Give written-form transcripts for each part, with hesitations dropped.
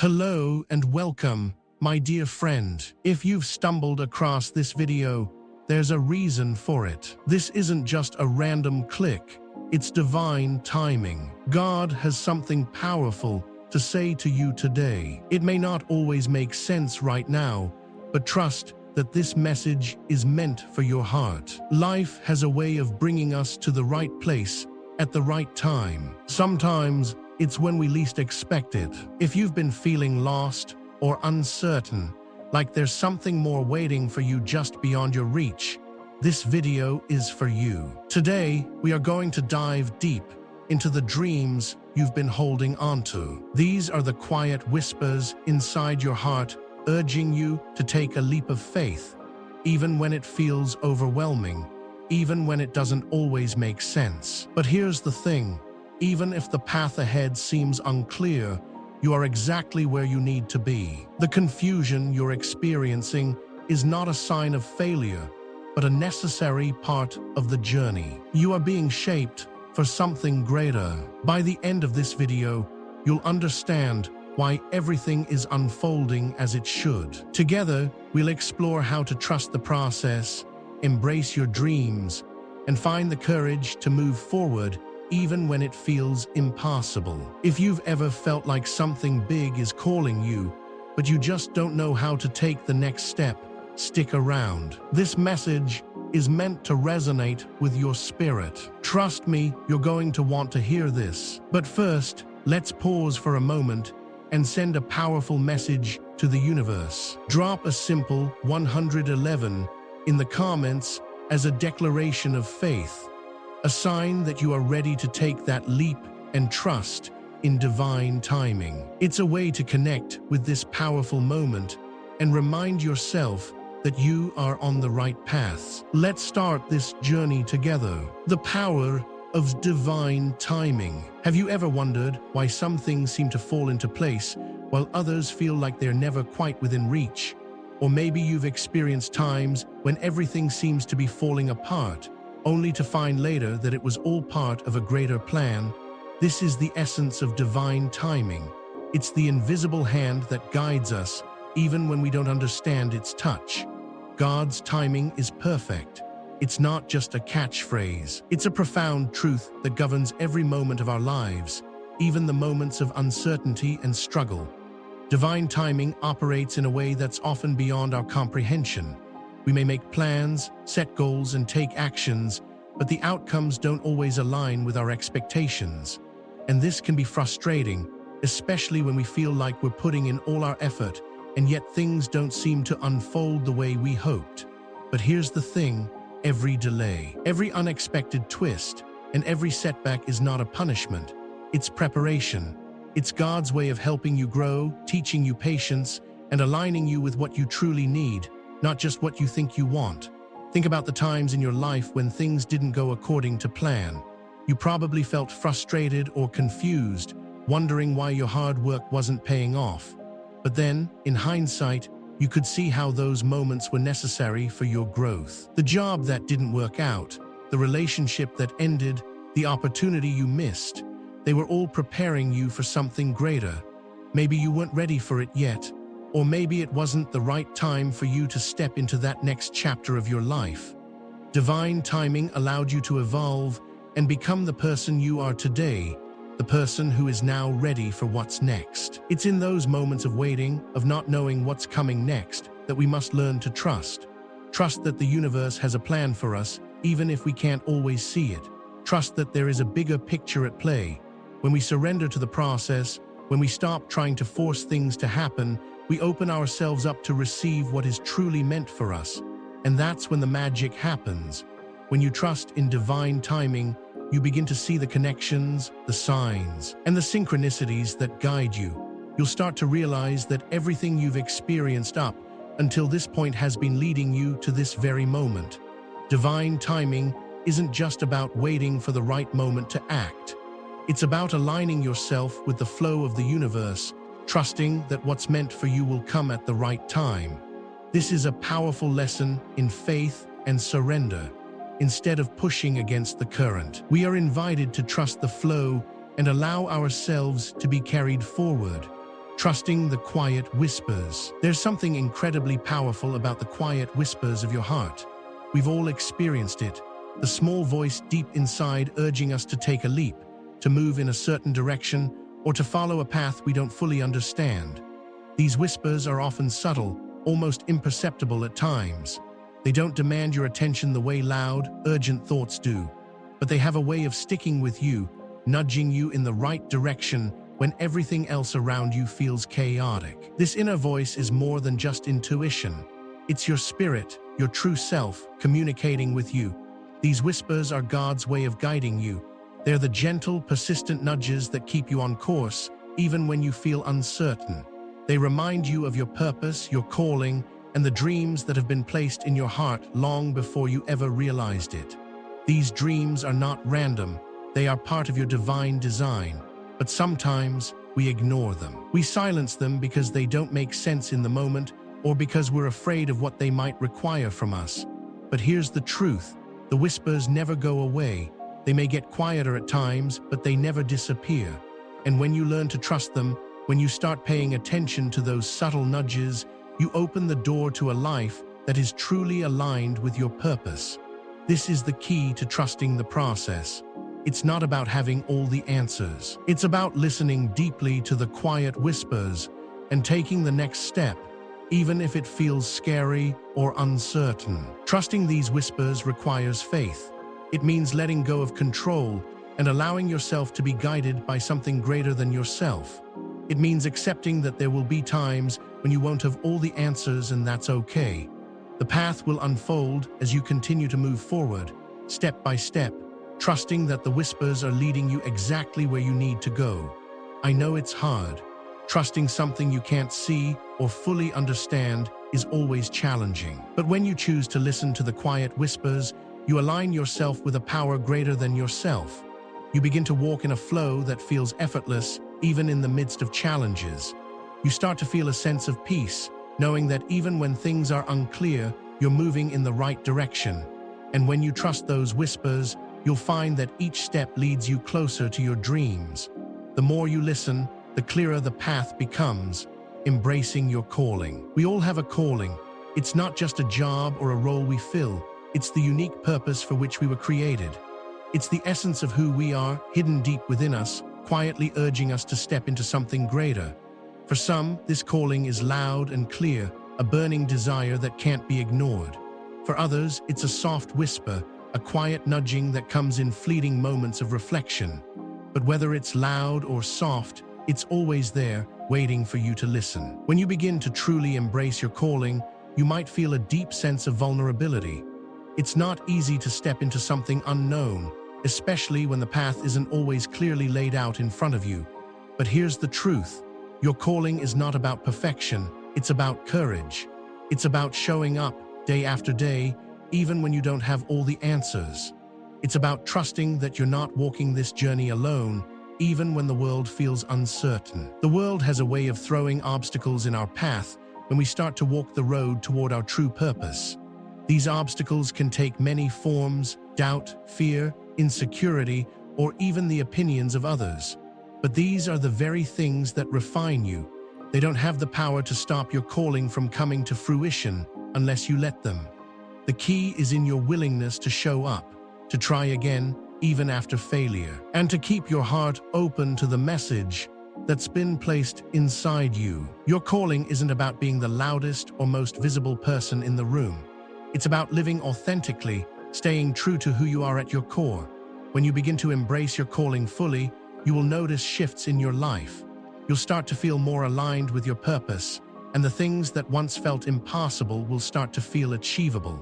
Hello and welcome, my dear friend. If you've stumbled across this video, there's a reason for it. This isn't just a random click, it's divine timing. God has something powerful to say to you today. It may not always make sense right now, but trust that this message is meant for your heart. Life has a way of bringing us to the right place at the right time. Sometimes it's when we least expect it. If you've been feeling lost or uncertain, like there's something more waiting for you just beyond your reach, this video is for you. Today, we are going to dive deep into the dreams you've been holding onto. These are the quiet whispers inside your heart urging you to take a leap of faith, even when it feels overwhelming, even when it doesn't always make sense. But here's the thing. Even if the path ahead seems unclear, you are exactly where you need to be. The confusion you're experiencing is not a sign of failure, but a necessary part of the journey. You are being shaped for something greater. By the end of this video, you'll understand why everything is unfolding as it should. Together, we'll explore how to trust the process, embrace your dreams, and find the courage to move forward even when it feels impossible. If you've ever felt like something big is calling you, but you just don't know how to take the next step, stick around. This message is meant to resonate with your spirit. Trust me, you're going to want to hear this. But first, let's pause for a moment and send a powerful message to the universe. Drop a simple 111 in the comments as a declaration of faith, a sign that you are ready to take that leap and trust in divine timing. It's a way to connect with this powerful moment and remind yourself that you are on the right path. Let's start this journey together. The power of divine timing. Have you ever wondered why some things seem to fall into place while others feel like they're never quite within reach? Or maybe you've experienced times when everything seems to be falling apart, only to find later that it was all part of a greater plan. This is the essence of divine timing. It's the invisible hand that guides us, even when we don't understand its touch. God's timing is perfect. It's not just a catchphrase. It's a profound truth that governs every moment of our lives, even the moments of uncertainty and struggle. Divine timing operates in a way that's often beyond our comprehension. We may make plans, set goals, and take actions, but the outcomes don't always align with our expectations. And this can be frustrating, especially when we feel like we're putting in all our effort, and yet things don't seem to unfold the way we hoped. But here's the thing, every delay, every unexpected twist, and every setback is not a punishment. It's preparation. It's God's way of helping you grow, teaching you patience, and aligning you with what you truly need, not just what you think you want. Think about the times in your life when things didn't go according to plan. You probably felt frustrated or confused, wondering why your hard work wasn't paying off. But then, in hindsight, you could see how those moments were necessary for your growth. The job that didn't work out, the relationship that ended, the opportunity you missed, they were all preparing you for something greater. Maybe you weren't ready for it yet, or maybe it wasn't the right time for you to step into that next chapter of your life. Divine timing allowed you to evolve and become the person you are today, the person who is now ready for what's next. It's in those moments of waiting, of not knowing what's coming next, that we must learn to trust. Trust that the universe has a plan for us, even if we can't always see it. Trust that there is a bigger picture at play. When we surrender to the process, when we stop trying to force things to happen, we open ourselves up to receive what is truly meant for us. And that's when the magic happens. When you trust in divine timing, you begin to see the connections, the signs, and the synchronicities that guide you. You'll start to realize that everything you've experienced up until this point has been leading you to this very moment. Divine timing isn't just about waiting for the right moment to act. It's about aligning yourself with the flow of the universe, trusting that what's meant for you will come at the right time. This is a powerful lesson in faith and surrender. Instead of pushing against the current, we are invited to trust the flow and allow ourselves to be carried forward. Trusting the quiet whispers. There's something incredibly powerful about the quiet whispers of your heart. We've all experienced it. The small voice deep inside urging us to take a leap, to move in a certain direction, or to follow a path we don't fully understand. These whispers are often subtle, almost imperceptible at times. They don't demand your attention the way loud, urgent thoughts do, but they have a way of sticking with you, nudging you in the right direction when everything else around you feels chaotic. This inner voice is more than just intuition. It's your spirit, your true self, communicating with you. These whispers are God's way of guiding you. They're the gentle, persistent nudges that keep you on course, even when you feel uncertain. They remind you of your purpose, your calling, and the dreams that have been placed in your heart long before you ever realized it. These dreams are not random. They are part of your divine design. But sometimes we ignore them. We silence them because they don't make sense in the moment, or because we're afraid of what they might require from us. But here's the truth. The whispers never go away. They may get quieter at times, but they never disappear. And when you learn to trust them, when you start paying attention to those subtle nudges, you open the door to a life that is truly aligned with your purpose. This is the key to trusting the process. It's not about having all the answers. It's about listening deeply to the quiet whispers and taking the next step, even if it feels scary or uncertain. Trusting these whispers requires faith. It means letting go of control and allowing yourself to be guided by something greater than yourself. It means accepting that there will be times when you won't have all the answers, and that's okay. The path will unfold as you continue to move forward, step by step, trusting that the whispers are leading you exactly where you need to go. I know it's hard. Trusting something you can't see or fully understand is always challenging. But when you choose to listen to the quiet whispers, you align yourself with a power greater than yourself. You begin to walk in a flow that feels effortless, even in the midst of challenges. You start to feel a sense of peace, knowing that even when things are unclear, you're moving in the right direction. And when you trust those whispers, you'll find that each step leads you closer to your dreams. The more you listen, the clearer the path becomes, embracing your calling. We all have a calling. It's not just a job or a role we fill. It's the unique purpose for which we were created. It's the essence of who we are, hidden deep within us, quietly urging us to step into something greater. For some, this calling is loud and clear, a burning desire that can't be ignored. For others, it's a soft whisper, a quiet nudging that comes in fleeting moments of reflection. But whether it's loud or soft, it's always there, waiting for you to listen. When you begin to truly embrace your calling, you might feel a deep sense of vulnerability. It's not easy to step into something unknown, especially when the path isn't always clearly laid out in front of you. But here's the truth. Your calling is not about perfection, it's about courage. It's about showing up day after day, even when you don't have all the answers. It's about trusting that you're not walking this journey alone, even when the world feels uncertain. The world has a way of throwing obstacles in our path when we start to walk the road toward our true purpose. These obstacles can take many forms: doubt, fear, insecurity, or even the opinions of others. But these are the very things that refine you. They don't have the power to stop your calling from coming to fruition unless you let them. The key is in your willingness to show up, to try again, even after failure, and to keep your heart open to the message that's been placed inside you. Your calling isn't about being the loudest or most visible person in the room. It's about living authentically, staying true to who you are at your core. When you begin to embrace your calling fully, you will notice shifts in your life. You'll start to feel more aligned with your purpose, and the things that once felt impossible will start to feel achievable.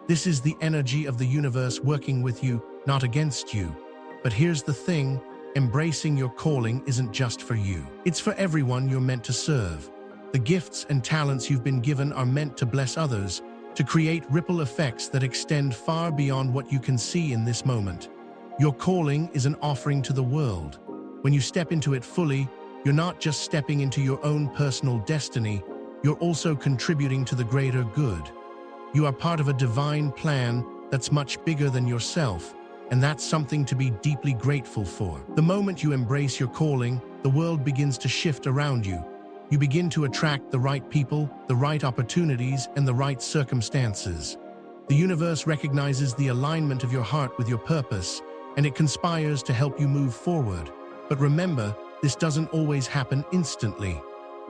This is the energy of the universe working with you, not against you. But here's the thing, embracing your calling isn't just for you. It's for everyone you're meant to serve. The gifts and talents you've been given are meant to bless others, to create ripple effects that extend far beyond what you can see in this moment. Your calling is an offering to the world. When you step into it fully, you're not just stepping into your own personal destiny, you're also contributing to the greater good. You are part of a divine plan that's much bigger than yourself, and that's something to be deeply grateful for. The moment you embrace your calling, the world begins to shift around you. you begin to attract the right people, the right opportunities, and the right circumstances. The universe recognizes the alignment of your heart with your purpose, and it conspires to help you move forward. But remember, this doesn't always happen instantly.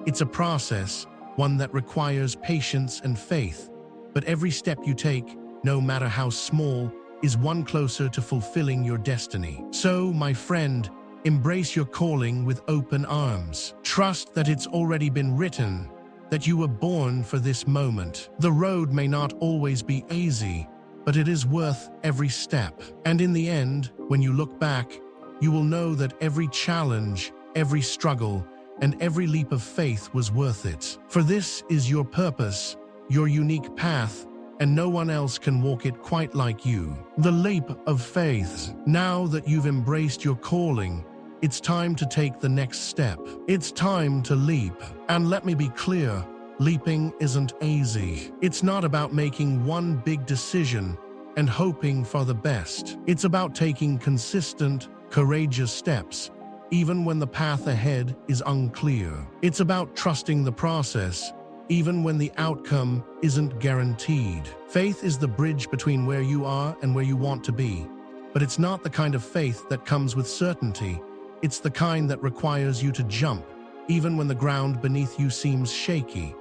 It's a process, one that requires patience and faith. But every step you take, no matter how small, is one closer to fulfilling your destiny. So, my friend, embrace your calling with open arms. Trust that it's already been written, that you were born for this moment. The road may not always be easy, but it is worth every step. And in the end, when you look back, you will know that every challenge, every struggle, and every leap of faith was worth it. For this is your purpose, your unique path, and no one else can walk it quite like you. The leap of faith. Now that you've embraced your calling, it's time to take the next step. It's time to leap. And let me be clear, leaping isn't easy. It's not about making one big decision and hoping for the best. It's about taking consistent, courageous steps, even when the path ahead is unclear. It's about trusting the process, even when the outcome isn't guaranteed. Faith is the bridge between where you are and where you want to be. But it's not the kind of faith that comes with certainty. It's the kind that requires you to jump, even when the ground beneath you seems shaky.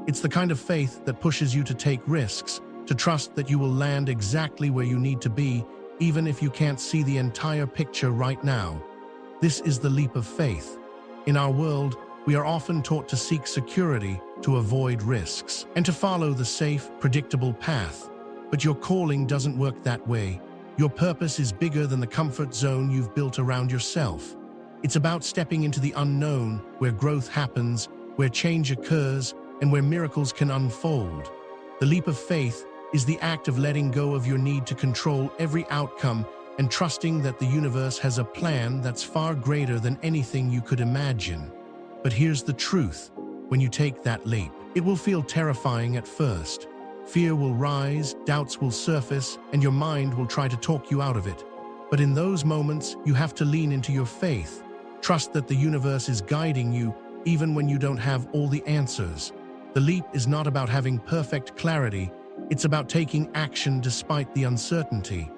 It's the kind of faith that pushes you to take risks, to trust that you will land exactly where you need to be, even if you can't see the entire picture right now. This is the leap of faith. In our world, we are often taught to seek security, to avoid risks, and to follow the safe, predictable path. But your calling doesn't work that way. Your purpose is bigger than the comfort zone you've built around yourself. It's about stepping into the unknown, where growth happens, where change occurs, and where miracles can unfold. The leap of faith is the act of letting go of your need to control every outcome and trusting that the universe has a plan that's far greater than anything you could imagine. But here's the truth. When you take that leap, it will feel terrifying at first. Fear will rise, doubts will surface, and your mind will try to talk you out of it. But in those moments, you have to lean into your faith. Trust that the universe is guiding you, even when you don't have all the answers. The leap is not about having perfect clarity. It's about taking action despite the uncertainty.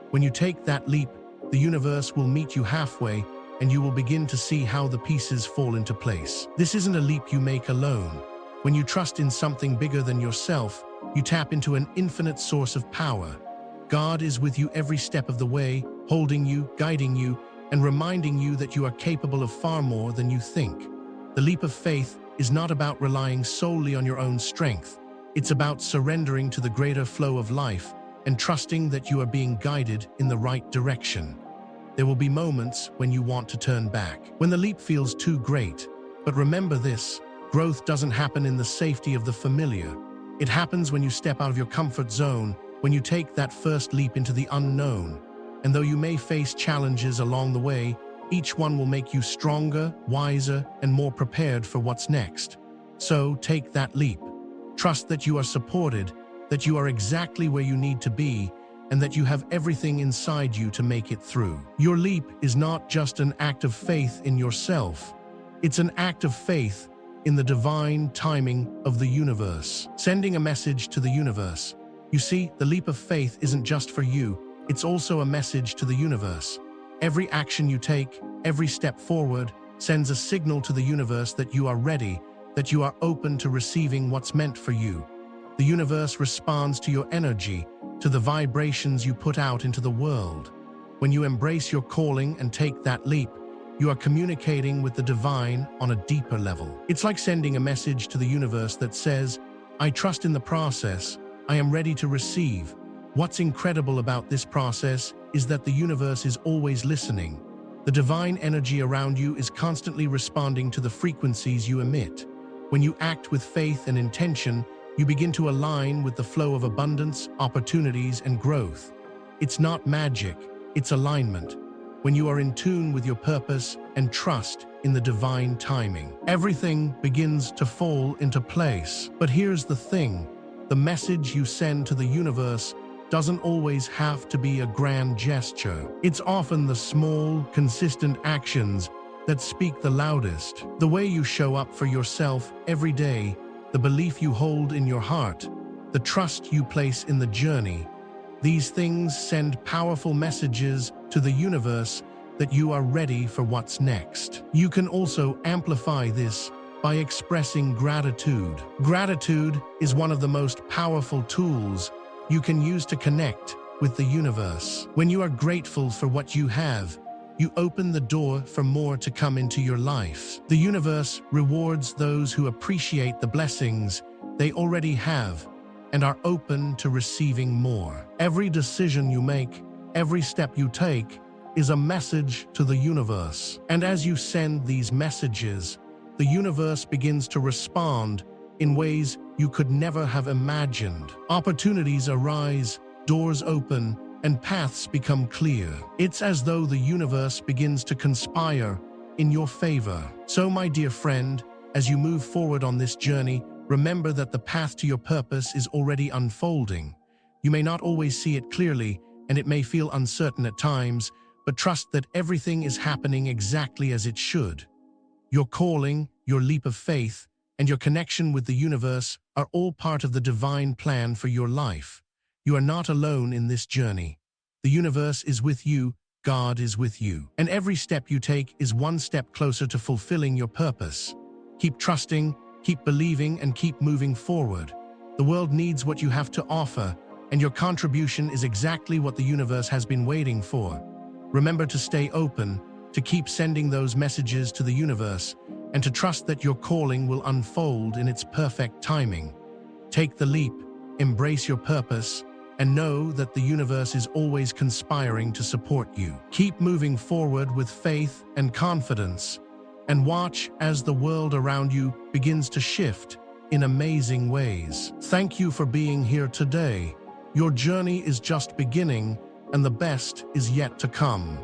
When you take that leap, the universe will meet you halfway, and you will begin to see how the pieces fall into place. This isn't a leap you make alone. When you trust in something bigger than yourself, you tap into an infinite source of power. God is with you every step of the way, holding you, guiding you, and reminding you that you are capable of far more than you think. The leap of faith is not about relying solely on your own strength. It's about surrendering to the greater flow of life and trusting that you are being guided in the right direction. There will be moments when you want to turn back, when the leap feels too great. But remember this, growth doesn't happen in the safety of the familiar. It happens when you step out of your comfort zone, when you take that first leap into the unknown. And though you may face challenges along the way, each one will make you stronger, wiser, and more prepared for what's next. So take that leap. Trust that you are supported, that you are exactly where you need to be, and that you have everything inside you to make it through. Your leap is not just an act of faith in yourself. It's an act of faith in the divine timing of the universe, sending a message to the universe. You see, the leap of faith isn't just for you, it's also a message to the universe. Every action you take, every step forward, sends a signal to the universe that you are ready, that you are open to receiving what's meant for you. The universe responds to your energy, to the vibrations you put out into the world. When you embrace your calling and take that leap, you are communicating with the divine on a deeper level. It's like sending a message to the universe that says, I trust in the process, I am ready to receive. What's incredible about this process is that the universe is always listening. The divine energy around you is constantly responding to the frequencies you emit. When you act with faith and intention, you begin to align with the flow of abundance, opportunities, and growth. It's not magic, it's alignment. When you are in tune with your purpose and trust in the divine timing, everything begins to fall into place. But here's the thing, the message you send to the universe doesn't always have to be a grand gesture. It's often the small, consistent actions that speak the loudest. The way you show up for yourself every day, the belief you hold in your heart, the trust you place in the journey. These things send powerful messages to the universe that you are ready for what's next. You can also amplify this by expressing gratitude. Gratitude is one of the most powerful tools you can use to connect with the universe. When you are grateful for what you have, you open the door for more to come into your life. The universe rewards those who appreciate the blessings they already have and are open to receiving more. Every decision you make, every step you take, is a message to the universe. And as you send these messages, the universe begins to respond in ways you could never have imagined. Opportunities arise, doors open, and paths become clear. It's as though the universe begins to conspire in your favor. So, my dear friend, as you move forward on this journey, remember that the path to your purpose is already unfolding. You may not always see it clearly, and it may feel uncertain at times, but trust that everything is happening exactly as it should. Your calling, your leap of faith, and your connection with the universe are all part of the divine plan for your life. You are not alone in this journey. The universe is with you, God is with you. And every step you take is one step closer to fulfilling your purpose. Keep trusting, keep believing, and keep moving forward. The world needs what you have to offer, and your contribution is exactly what the universe has been waiting for. Remember to stay open, to keep sending those messages to the universe, and to trust that your calling will unfold in its perfect timing. Take the leap, embrace your purpose, and know that the universe is always conspiring to support you. Keep moving forward with faith and confidence, and watch as the world around you begins to shift in amazing ways. Thank you for being here today. Your journey is just beginning, and the best is yet to come.